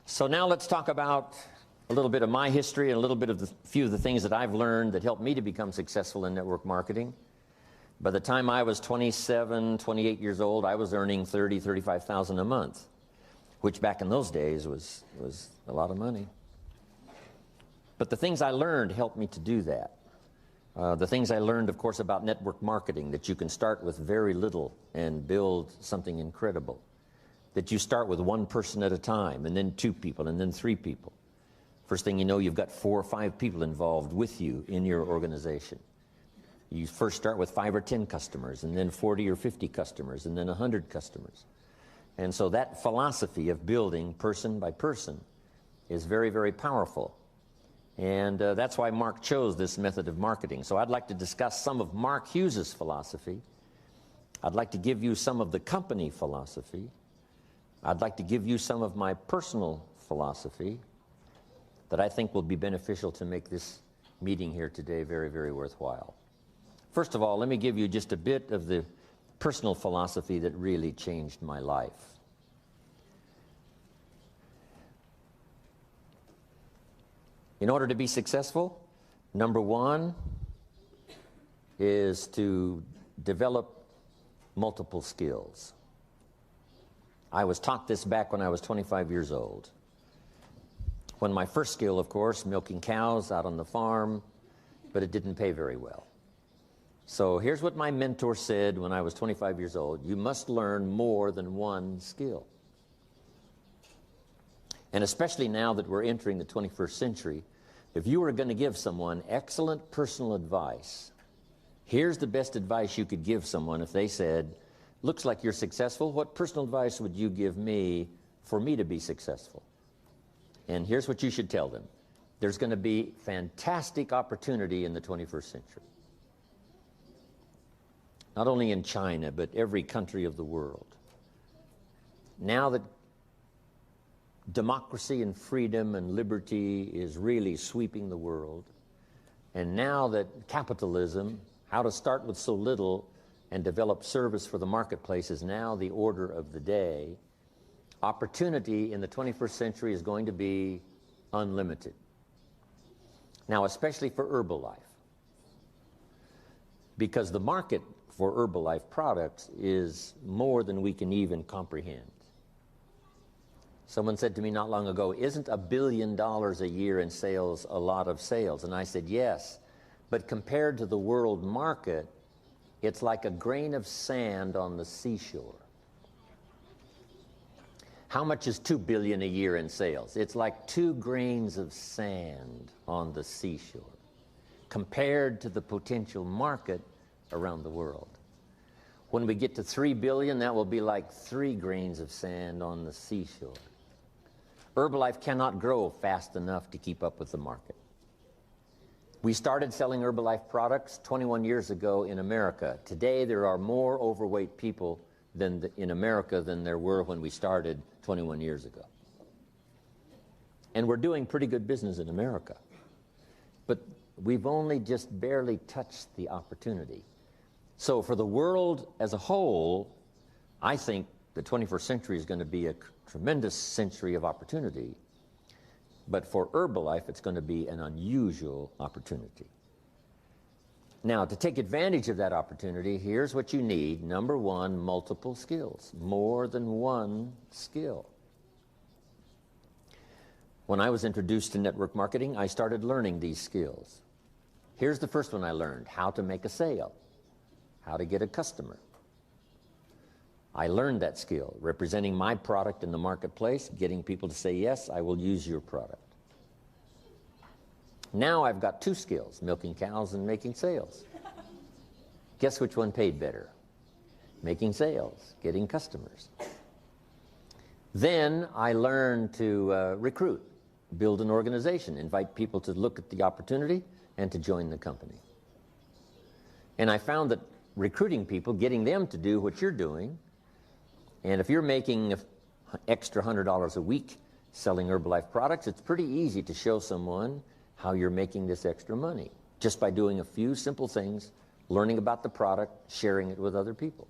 So now let's talk about a little bit of my history and a little bit of few of the things that I've learned that helped me to become successful in network marketing. By the time I was 27, 28 years old, I was earning $30,000, $35,000 a month, which back in those days was a lot of money. But the things I learned helped me to do that. The things I learned, of course, about network marketing, that you can start with very little and build something incredible. That you start with one person at a time, and then 2 people, and then 3 people. First thing you know, you've got 4 or 5 people involved with you in your organization. You first start with 5 or 10 customers, and then 40 or 50 customers, and then 100 customers. And so that philosophy of building person by person is very, very powerful. And that's why Mark chose this method of marketing. So I'd like to discuss some of Mark Hughes's philosophy. I'd like to give you some of the company philosophy. I'd like to give you some of my personal philosophy that I think will be beneficial to make this meeting here today very, very worthwhile. First of all, let me give you just a bit of the personal philosophy that really changed my life. In order to be successful, number 1 is to develop multiple skills. I was taught this back when I was 25 years old. When my first skill, of course, milking cows out on the farm, but it didn't pay very well. So here's what my mentor said when I was 25 years old: you must learn more than one skill. And especially now that we're entering the 21st century, if you were going to give someone excellent personal advice, here's the best advice you could give someone if they said, looks like you're successful, what personal advice would you give me for me to be successful? And here's what you should tell them: there's going to be fantastic opportunity in the 21st century. Not only in China, but every country of the world. Now that democracy and freedom and liberty is really sweeping the world, and now that capitalism, how to start with so little and develop service for the marketplace, is now the order of the day, opportunity in the 21st century is going to be unlimited. Now, especially for Herbalife, because the market for Herbalife products is more than we can even comprehend. Someone said to me not long ago, isn't $1 billion a year in sales a lot of sales? And I said, yes, but compared to the world market, it's like a grain of sand on the seashore. How much is $2 billion a year in sales? It's like 2 grains of sand on the seashore compared to the potential market around the world. When we get to 3 billion, that will be like 3 grains of sand on the seashore. Herbalife cannot grow fast enough to keep up with the market. We started selling Herbalife products 21 years ago in America. Today, there are more overweight people in America than there were when we started 21 years ago. And we're doing pretty good business in America. But we've only just barely touched the opportunity. So for the world as a whole, I think the 21st century is going to be a tremendous century of opportunity. But for Herbalife, it's going to be an unusual opportunity. Now, to take advantage of that opportunity, here's what you need. Number 1, multiple skills. More than one skill. When I was introduced to network marketing, I started learning these skills. Here's the first one I learned: how to make a sale, how to get a customer. I learned that skill, representing my product in the marketplace, getting people to say, yes, I will use your product. Now I've got 2 skills, milking cows and making sales. Guess which one paid better? Making sales, getting customers. Then I learned to recruit, build an organization, invite people to look at the opportunity and to join the company. And I found that recruiting people, getting them to do what you're doing, and if you're making an extra $100 a week selling Herbalife products, it's pretty easy to show someone how you're making this extra money, just by doing a few simple things, learning about the product, sharing it with other people.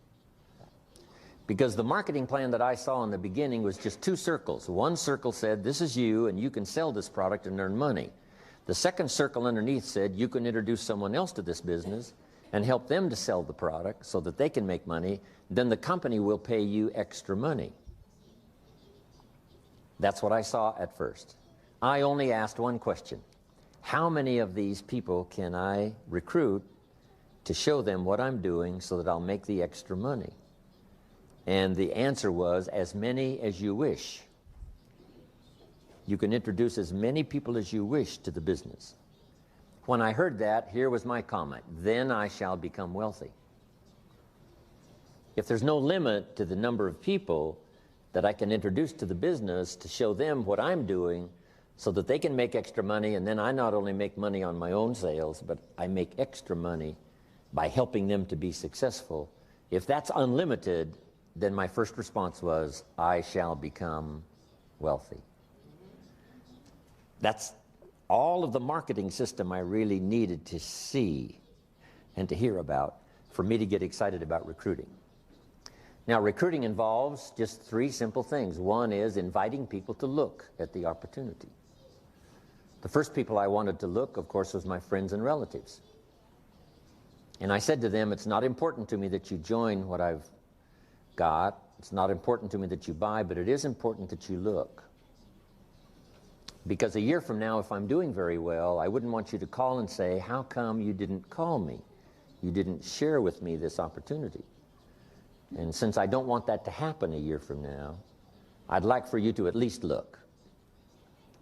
Because the marketing plan that I saw in the beginning was just two circles. One circle said, this is you, and you can sell this product and earn money. The second circle underneath said, you can introduce someone else to this business and help them to sell the product so that they can make money. Then the company will pay you extra money. That's what I saw at first. I only asked one question. How many of these people can I recruit to show them what I'm doing so that I'll make the extra money? And the answer was, as many as you wish. You can introduce as many people as you wish to the business. When I heard that, here was my comment: then I shall become wealthy. If there's no limit to the number of people that I can introduce to the business to show them what I'm doing so that they can make extra money, and then I not only make money on my own sales, but I make extra money by helping them to be successful. If that's unlimited, then my first response was, I shall become wealthy. That's all of the marketing system I really needed to see and to hear about for me to get excited about recruiting. Now, recruiting involves just three simple things. One is inviting people to look at the opportunity. The first people I wanted to look, of course, was my friends and relatives. And I said to them, it's not important to me that you join what I've got. It's not important to me that you buy, but it is important that you look. Because a year from now, if I'm doing very well, I wouldn't want you to call and say, how come you didn't call me? You didn't share with me this opportunity. And since I don't want that to happen a year from now, I'd like for you to at least look.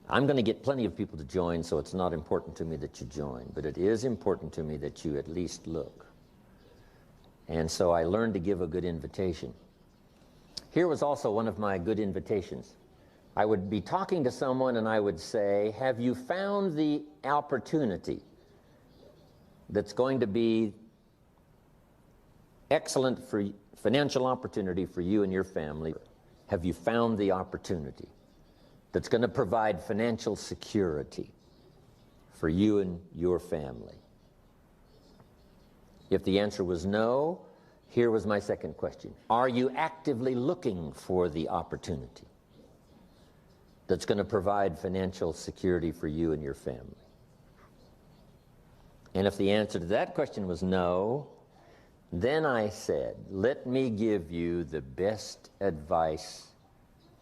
I'm going to get plenty of people to join, so it's not important to me that you join, but it is important to me that you at least look. And so I learned to give a good invitation. Here was also one of my good invitations. I would be talking to someone and I would say, have you found the opportunity that's going to be excellent for financial opportunity for you and your family? Have you found the opportunity that's going to provide financial security for you and your family? If the answer was no, here was my second question. Are you actively looking for the opportunity that's going to provide financial security for you and your family? And if the answer to that question was no, then I said, let me give you the best advice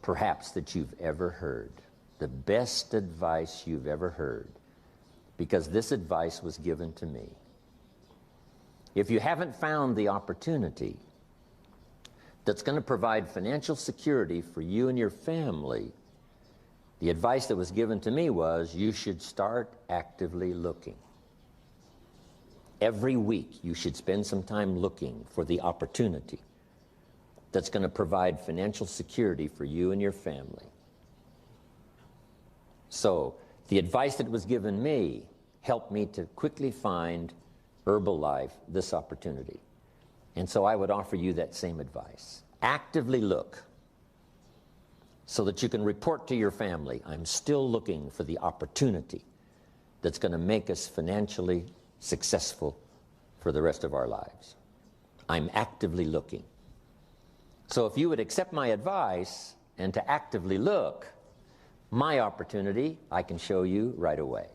perhaps that you've ever heard. The best advice you've ever heard. Because this advice was given to me. If you haven't found the opportunity that's going to provide financial security for you and your family, the advice that was given to me was, you should start actively looking. Every week, you should spend some time looking for the opportunity that's going to provide financial security for you and your family. So, the advice that was given me helped me to quickly find Herbalife this opportunity. And so I would offer you that same advice. Actively look so that you can report to your family, I'm still looking for the opportunity that's going to make us financially successful for the rest of our lives. I'm actively looking. So if you would accept my advice and to actively look, my opportunity I can show you right away.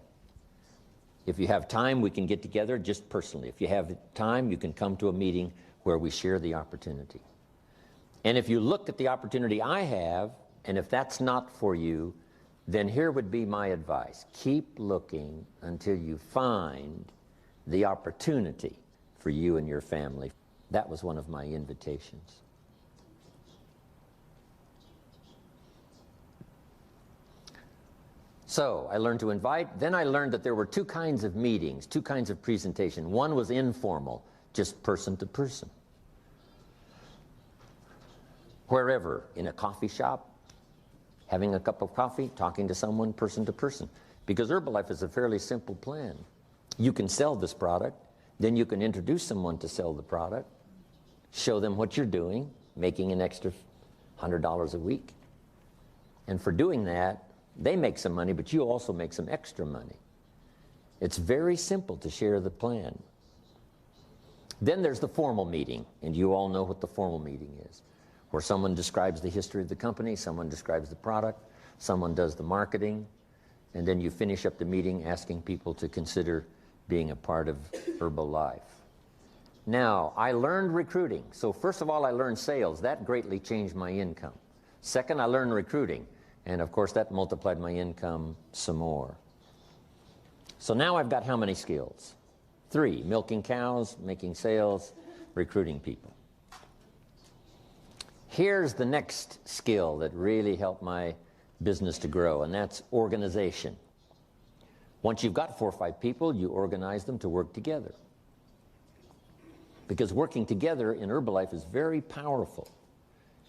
If you have time, we can get together just personally. If you have time, you can come to a meeting where we share the opportunity. And if you look at the opportunity I have, and if that's not for you, then here would be my advice. Keep looking until you find the opportunity for you and your family. That was one of my invitations. So I learned to invite. Then I learned that there were two kinds of meetings, two kinds of presentation. One was informal, just person to person. Wherever, in a coffee shop, having a cup of coffee, talking to someone person to person. Because Herbalife is a fairly simple plan. You can sell this product, then you can introduce someone to sell the product, show them what you're doing, making an extra $100 a week. And for doing that, they make some money, but you also make some extra money. It's very simple to share the plan. Then there's the formal meeting, and you all know what the formal meeting is, where someone describes the history of the company, someone describes the product, someone does the marketing, and then you finish up the meeting asking people to consider being a part of Herbalife. Now, I learned recruiting. So first of all, I learned sales. That greatly changed my income. Second, I learned recruiting. And of course, that multiplied my income some more. So now I've got how many skills? 3, milking cows, making sales, recruiting people. Here's the next skill that really helped my business to grow, and that's organization. Once you've got 4 or 5 people, you organize them to work together. Because working together in Herbalife is very powerful.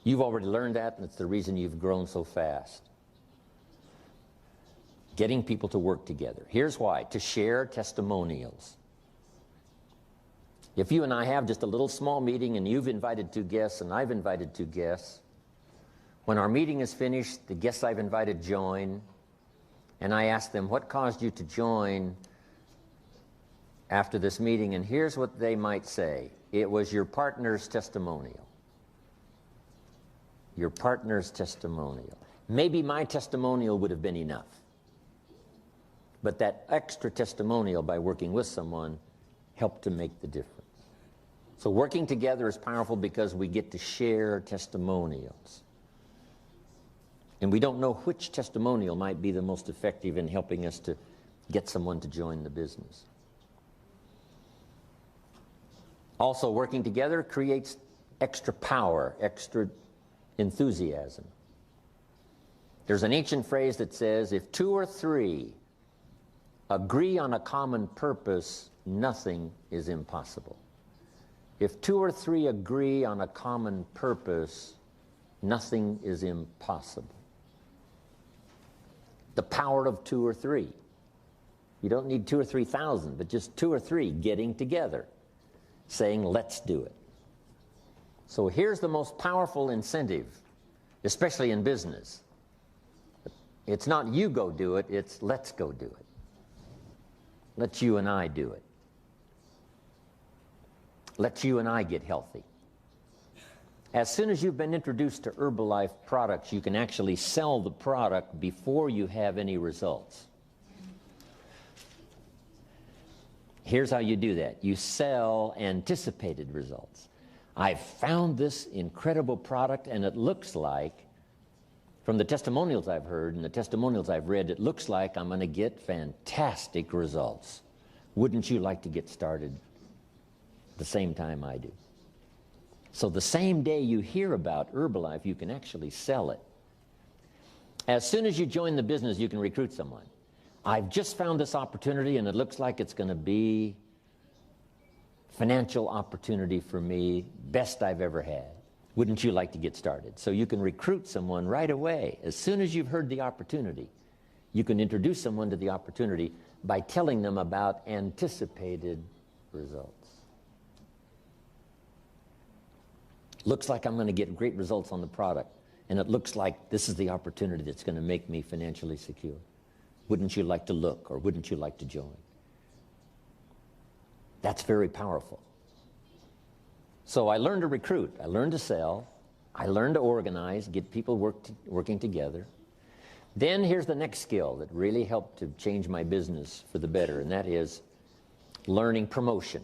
You've already learned that, and it's the reason you've grown so fast. Getting people to work together. Here's why: to share testimonials. If you and I have just a little small meeting and you've invited 2 guests and I've invited 2 guests, when our meeting is finished, the guests I've invited join, and I ask them, what caused you to join after this meeting? And here's what they might say: it was your partner's testimonial. Your partner's testimonial. Maybe my testimonial would have been enough, but that extra testimonial by working with someone helped to make the difference. So working together is powerful because we get to share testimonials. And we don't know which testimonial might be the most effective in helping us to get someone to join the business. Also, working together creates extra power, extra enthusiasm. There's an ancient phrase that says, if 2 or 3 agree on a common purpose, nothing is impossible. If 2 or 3 agree on a common purpose, nothing is impossible. The power of 2 or 3. You don't need 2 or 3,000, but just 2 or 3 getting together, saying, let's do it. So here's the most powerful incentive, especially in business. It's not you go do it, it's let's go do it. Let you and I do it. Let you and I get healthy. As soon as you've been introduced to Herbalife products, you can actually sell the product before you have any results. Here's how you do that. You sell anticipated results. I've found this incredible product, and it looks like, from the testimonials I've heard and the testimonials I've read, it looks like I'm going to get fantastic results. Wouldn't you like to get started the same time I do? So the same day you hear about Herbalife, you can actually sell it. As soon as you join the business, you can recruit someone. I've just found this opportunity, and it looks like it's going to be financial opportunity for me, best I've ever had. Wouldn't you like to get started? So you can recruit someone right away. As soon as you've heard the opportunity, you can introduce someone to the opportunity by telling them about anticipated results. Looks like I'm going to get great results on the product, and it looks like this is the opportunity that's going to make me financially secure. Wouldn't you like to look, or wouldn't you like to join? That's very powerful. So I learned to recruit, I learned to sell, I learned to organize, get people working together. Then here's the next skill that really helped to change my business for the better, and that is learning promotion.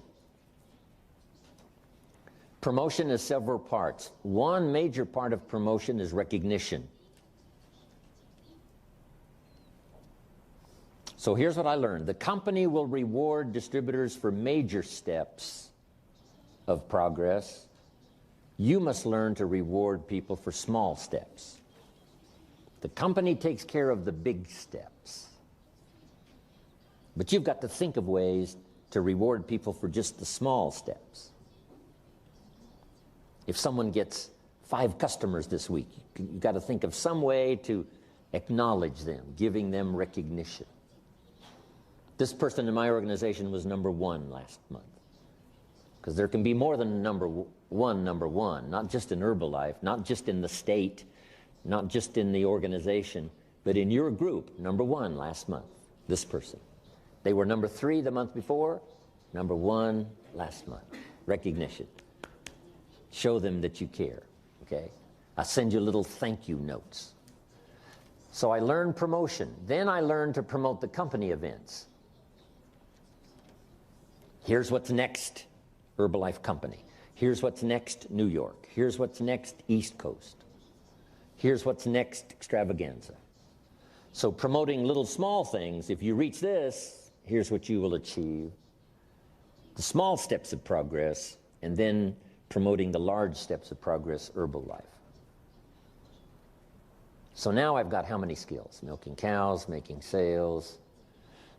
Promotion has several parts. One major part of promotion is recognition. So here's what I learned. The company will reward distributors for major steps of progress. You must learn to reward people for small steps. The company takes care of the big steps, but you've got to think of ways to reward people for just the small steps. If someone gets 5 customers this week, you've got to think of some way to acknowledge them, giving them recognition. This person in my organization was number 1 last month. Because there can be more than number one, not just in Herbalife, not just in the state, not just in the organization, but in your group, number 1 last month, this person. They were number 3 the month before, number 1 last month. Recognition. Show them that you care, okay? I send you little thank you notes. So I learned promotion. Then I learned to promote the company events. Here's what's next, Herbalife Company. Here's what's next, New York. Here's what's next, East Coast. Here's what's next, extravaganza. So promoting little small things, if you reach this, here's what you will achieve. The small steps of progress, and then promoting the large steps of progress, Herbalife. So now I've got how many skills? Milking cows, making sales,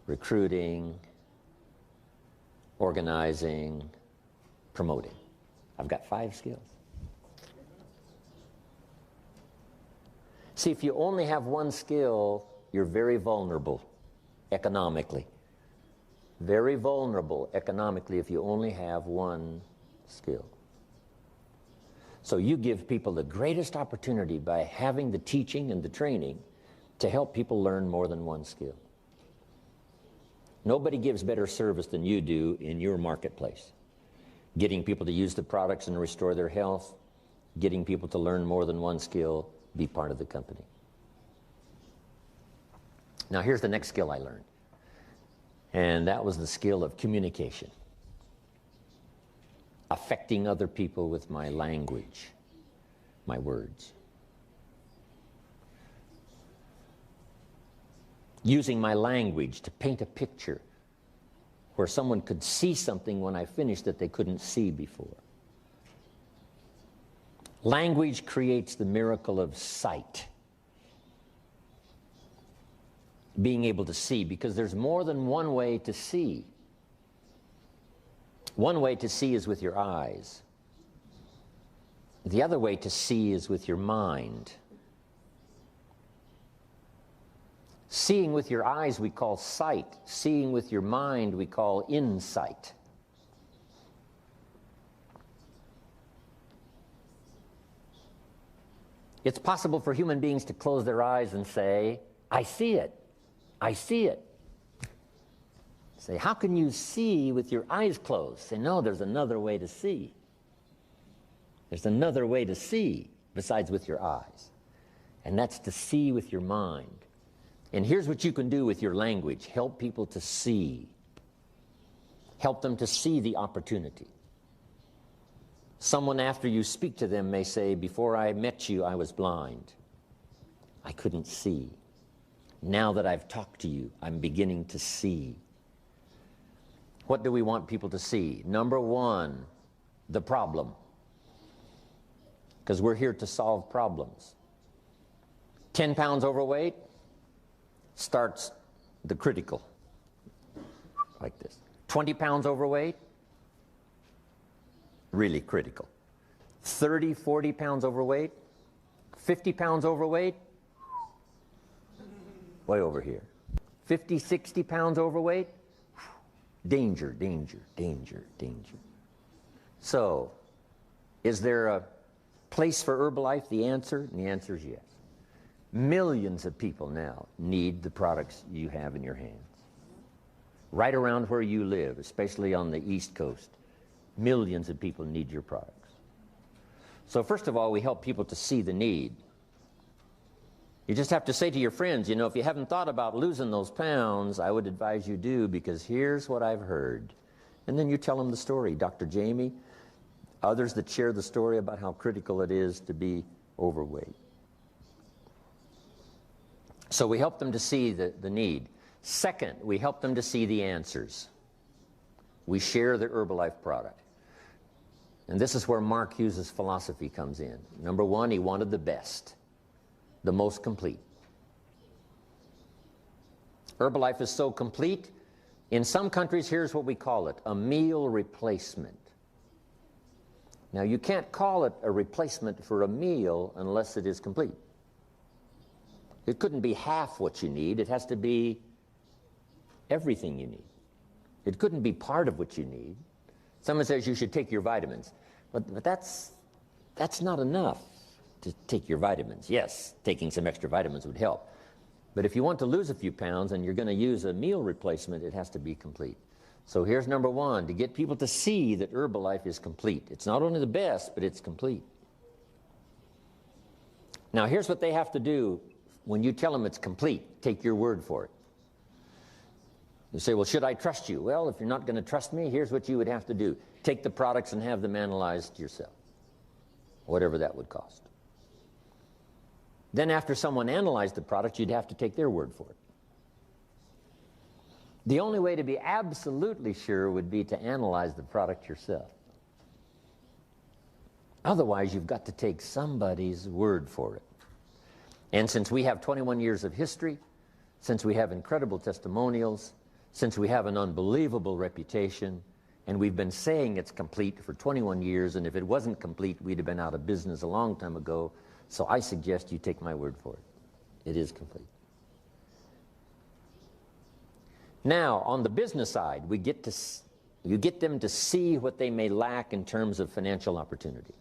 recruiting, organizing, promoting. I've got 5 skills. See, if you only have one skill, you're very vulnerable economically. Very vulnerable economically if you only have one skill. So you give people the greatest opportunity by having the teaching and the training to help people learn more than one skill. Nobody gives better service than you do in your marketplace. Getting people to use the products and restore their health, getting people to learn more than one skill, be part of the company. Now here's the next skill I learned. And that was the skill of communication. Affecting other people with my language, my words. Using my language to paint a picture where someone could see something when I finished that they couldn't see before. Language creates the miracle of sight. Being able to see, because there's more than one way to see. One way to see is with your eyes. The other way to see is with your mind. Seeing with your eyes we call sight. Seeing with your mind we call insight. It's possible for human beings to close their eyes and say, I see it. I see it. Say, how can you see with your eyes closed? Say, no, there's another way to see. There's another way to see besides with your eyes. And that's to see with your mind. And here's what you can do with your language. Help people to see. Help them to see the opportunity. Someone after you speak to them may say, before I met you, I was blind. I couldn't see. Now that I've talked to you, I'm beginning to see. What do we want people to see? Number one, the problem. Because we're here to solve problems. 10 pounds overweight starts the critical, like this. 20 pounds overweight, really critical. 30, 40 pounds overweight, 50 pounds overweight, way over here. 50, 60 pounds overweight, danger, danger, danger, danger. So, is there a place for Herbalife? The answer is yes. Millions of people now need the products you have in your hands. Right around where you live, especially on the East Coast, millions of people need your products. So first of all, we help people to see the need. You just have to say to your friends, you know, if you haven't thought about losing those pounds, I would advise you do, because here's what I've heard. And then you tell them the story. Dr. Jamie, others that share the story about how critical it is to be overweight. So we help them to see the need. Second, we help them to see the answers. We share the Herbalife product. And this is where Mark Hughes' philosophy comes in. Number one, he wanted the best, the most complete. Herbalife is so complete, in some countries, here's what we call it, a meal replacement. Now, you can't call it a replacement for a meal unless it is complete. It couldn't be half what you need. It has to be everything you need. It couldn't be part of what you need. Someone says you should take your vitamins, but that's not enough to take your vitamins. Yes, taking some extra vitamins would help. But if you want to lose a few pounds and you're going to use a meal replacement, it has to be complete. So here's number one, to get people to see that Herbalife is complete. It's not only the best, but it's complete. Now, here's what they have to do when you tell them it's complete. Take your word for it. You say, well, should I trust you? Well, if you're not going to trust me, here's what you would have to do. Take the products and have them analyzed yourself, whatever that would cost. Then after someone analyzed the product, you'd have to take their word for it. The only way to be absolutely sure would be to analyze the product yourself. Otherwise, you've got to take somebody's word for it. And since we have 21 years of history, since we have incredible testimonials, since we have an unbelievable reputation, and we've been saying it's complete for 21 years, and if it wasn't complete, we'd have been out of business a long time ago. So I suggest you take my word for it. It is complete. Now, on the business side, you get them to see what they may lack in terms of financial opportunity.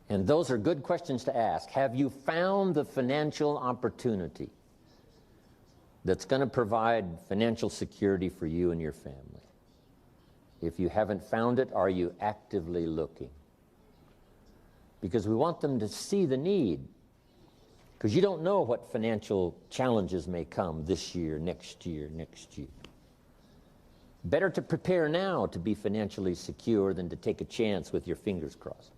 And those are good questions to ask. Have you found the financial opportunity that's going to provide financial security for you and your family? If you haven't found it, are you actively looking? Because we want them to see the need. Because you don't know what financial challenges may come this year, next year, next year. Better to prepare now to be financially secure than to take a chance with your fingers crossed.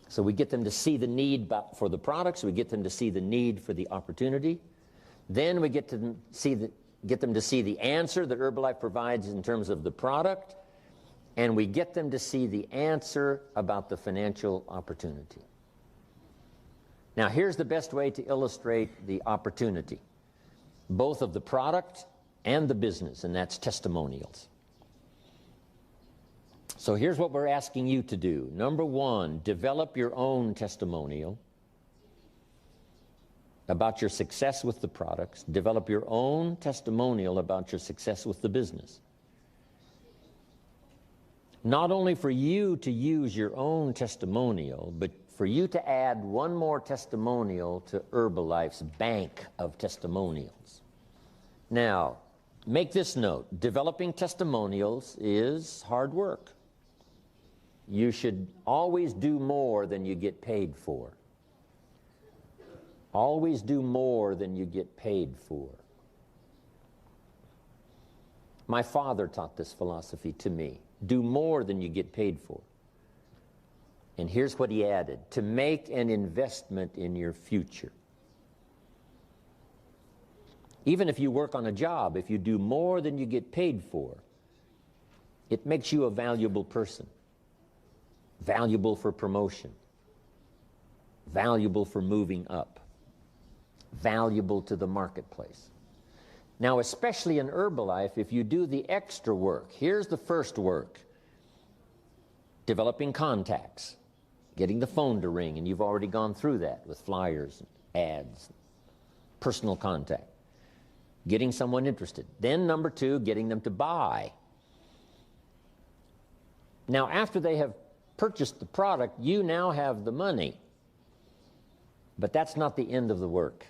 So we get them to see the need for the products, we get them to see the need for the opportunity. Then we get them to see the answer that Herbalife provides in terms of the product, and we get them to see the answer about the financial opportunity. Now, here's the best way to illustrate the opportunity, both of the product and the business, and that's testimonials. So here's what we're asking you to do. Number one, develop your own testimonial about your success with the products. Develop your own testimonial about your success with the business. Not only for you to use your own testimonial, but for you to add one more testimonial to Herbalife's bank of testimonials. Now, make this note. Developing testimonials is hard work. You should always do more than you get paid for. Always do more than you get paid for. My father taught this philosophy to me. Do more than you get paid for. And here's what he added: to make an investment in your future. Even if you work on a job, if you do more than you get paid for, it makes you a valuable person. Valuable for promotion. Valuable for moving up. Valuable to the marketplace. Now, especially in Herbalife, if you do the extra work, here's the first work. Developing contacts. Getting the phone to ring, and you've already gone through that with flyers, and ads, personal contact. Getting someone interested. Then number two, getting them to buy. Now, after they have purchased the product, you now have the money. But that's not the end of the work.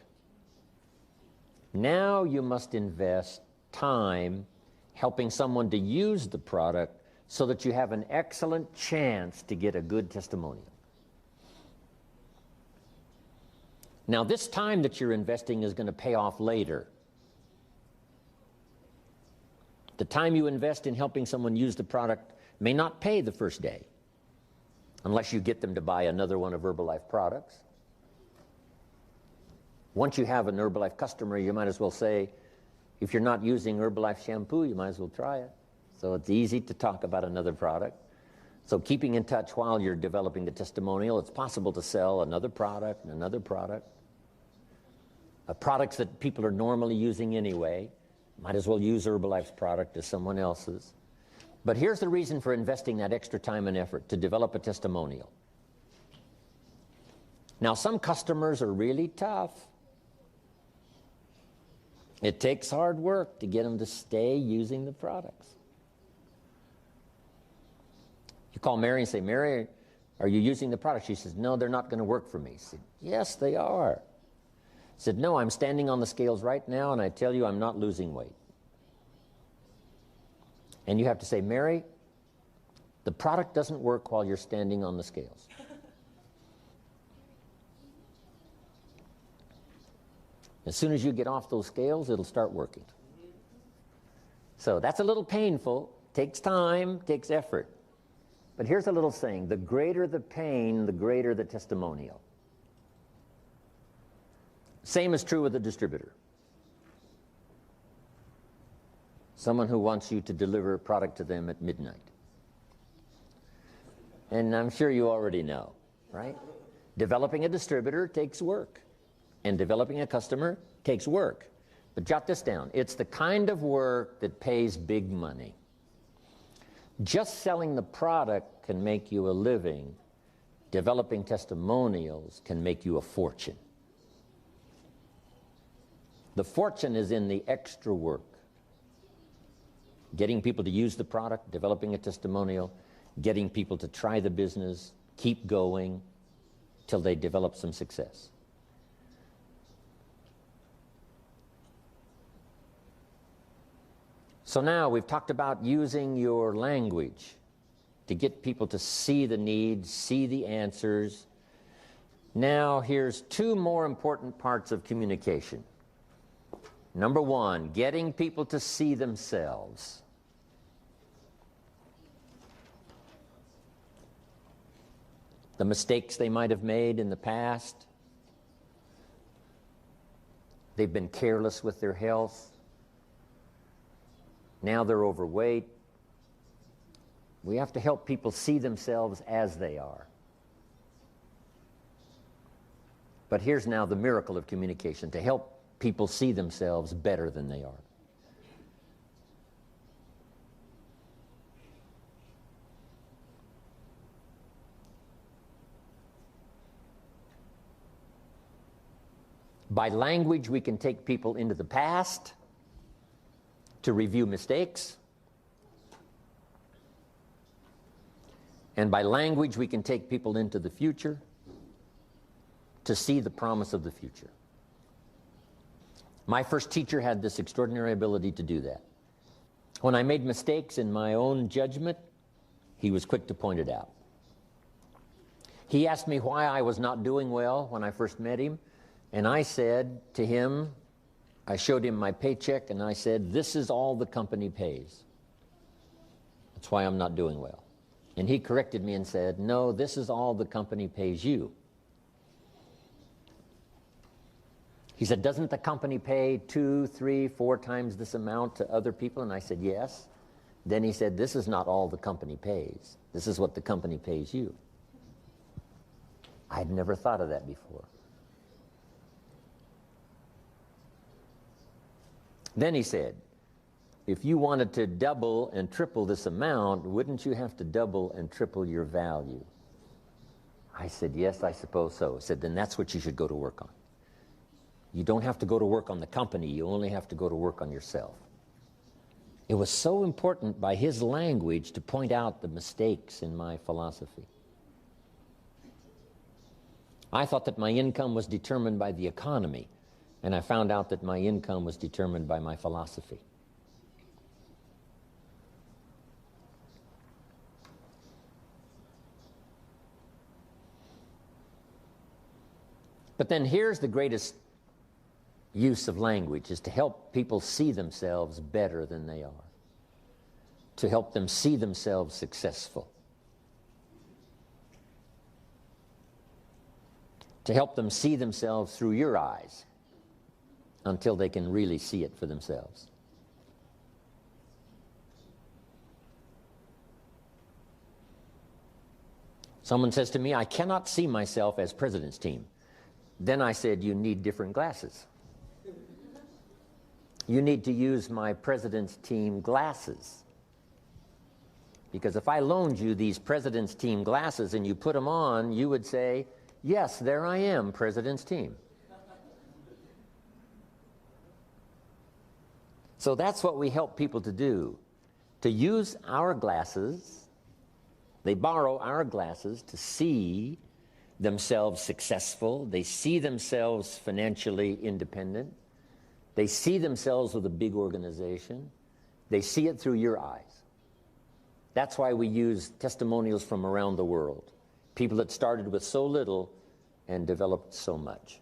Now you must invest time helping someone to use the product so that you have an excellent chance to get a good testimonial. Now, this time that you're investing is going to pay off later. The time you invest in helping someone use the product may not pay the first day, unless you get them to buy another one of Herbalife products. Once you have an Herbalife customer, you might as well say, if you're not using Herbalife shampoo, you might as well try it. So it's easy to talk about another product. So keeping in touch while you're developing the testimonial, it's possible to sell another product and another product. Products that people are normally using anyway. Might as well use Herbalife's product as someone else's. But here's the reason for investing that extra time and effort, to develop a testimonial. Now, some customers are really tough. It takes hard work to get them to stay using the products. You call Mary and say, Mary, are you using the product? She says, no, they're not going to work for me. He said, yes, they are. He said, no, I'm standing on the scales right now, and I tell you I'm not losing weight. And you have to say, Mary, the product doesn't work while you're standing on the scales. As soon as you get off those scales, it'll start working. So that's a little painful, takes time, takes effort. But here's a little saying: the greater the pain, the greater the testimonial. Same is true with a distributor. Someone who wants you to deliver a product to them at midnight. And I'm sure you already know, right? Developing a distributor takes work, and developing a customer takes work. But jot this down: it's the kind of work that pays big money. Just selling the product can make you a living. Developing testimonials can make you a fortune. The fortune is in the extra work. Getting people to use the product, developing a testimonial, getting people to try the business, keep going till they develop some success. So now we've talked about using your language to get people to see the needs, see the answers. Now here's two more important parts of communication. Number one, getting people to see themselves. The mistakes they might have made in the past. They've been careless with their health. Now they're overweight. We have to help people see themselves as they are. But here's now the miracle of communication: to help people see themselves better than they are. By language, we can take people into the past to review mistakes. And by language, we can take people into the future to see the promise of the future. My first teacher had this extraordinary ability to do that. When I made mistakes in my own judgment, he was quick to point it out. He asked me why I was not doing well when I first met him, and I said to him, I showed him my paycheck, and I said, "This is all the company pays. That's why I'm not doing well." And he corrected me and said, "No, this is all the company pays you." He said, "Doesn't the company pay 2, 3, 4 times this amount to other people?" And I said, "Yes." Then he said, "This is not all the company pays. This is what the company pays you." I'd never thought of that before. Then he said, "If you wanted to double and triple this amount, wouldn't you have to double and triple your value?" I said, "Yes, I suppose so." He said, "Then that's what you should go to work on. You don't have to go to work on the company, you only have to go to work on yourself." It was so important by his language to point out the mistakes in my philosophy. I thought that my income was determined by the economy, and I found out that my income was determined by my philosophy. But then here's the greatest use of language, is to help people see themselves better than they are, to help them see themselves successful, to help them see themselves through your eyes until they can really see it for themselves. Someone says to me, "I cannot see myself as president's team." Then I said, "You need different glasses. You need to use my president's team glasses. Because if I loaned you these president's team glasses and you put them on, you would say, 'Yes, there I am, president's team.'" So that's what we help people to do, to use our glasses. They borrow our glasses to see themselves successful. They see themselves financially independent. They see themselves with a big organization. They see it through your eyes. That's why we use testimonials from around the world. People that started with so little and developed so much.